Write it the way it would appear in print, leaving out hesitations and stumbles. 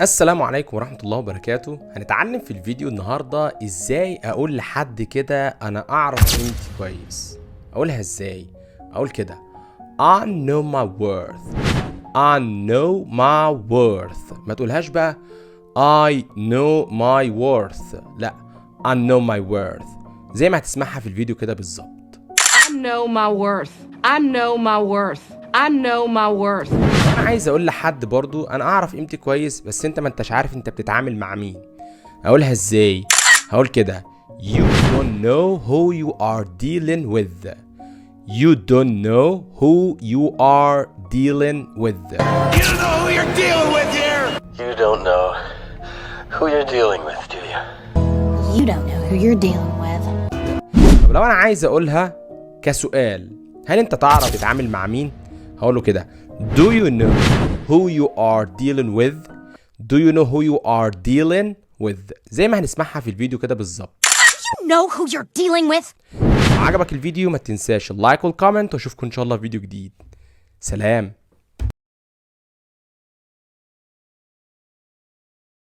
السلام عليكم ورحمة الله وبركاته. هنتعلم في الفيديو النهاردة ازاي اقول لحد كده انا اعرف قيمتي كويس. اقولها ازاي؟ اقول كده I know my worth. I know my worth. ما تقولهاش بقى I know my worth. لا، I know my worth زي ما هتسمعها في الفيديو كده بالظبط. I know my worth. I know my worth. I know my worth. انا عايز اقول لحد برضو انا اعرف قيمتي كويس، بس انت ما انتش عارف انت بتتعامل مع مين. اقولها ازاي؟ هقول كده You don't know who you are dealing with. You don't know who you are dealing with. You don't know who you're dealing with here! You don't know who you're dealing with, do you? You don't know who you're dealing with. طب لو انا عايز اقولها كسؤال، هل انت تعرف تتعامل مع مين؟ هقوله كده Do you know who you are dealing with? Do you know who you are dealing with؟ زي ما هنسمعها في الفيديو كده بالظبط. You know who you're dealing with? لو عجبك الفيديو ما تنساش اللايك والكومنت، واشوفكم ان شاء الله في فيديو جديد. سلام.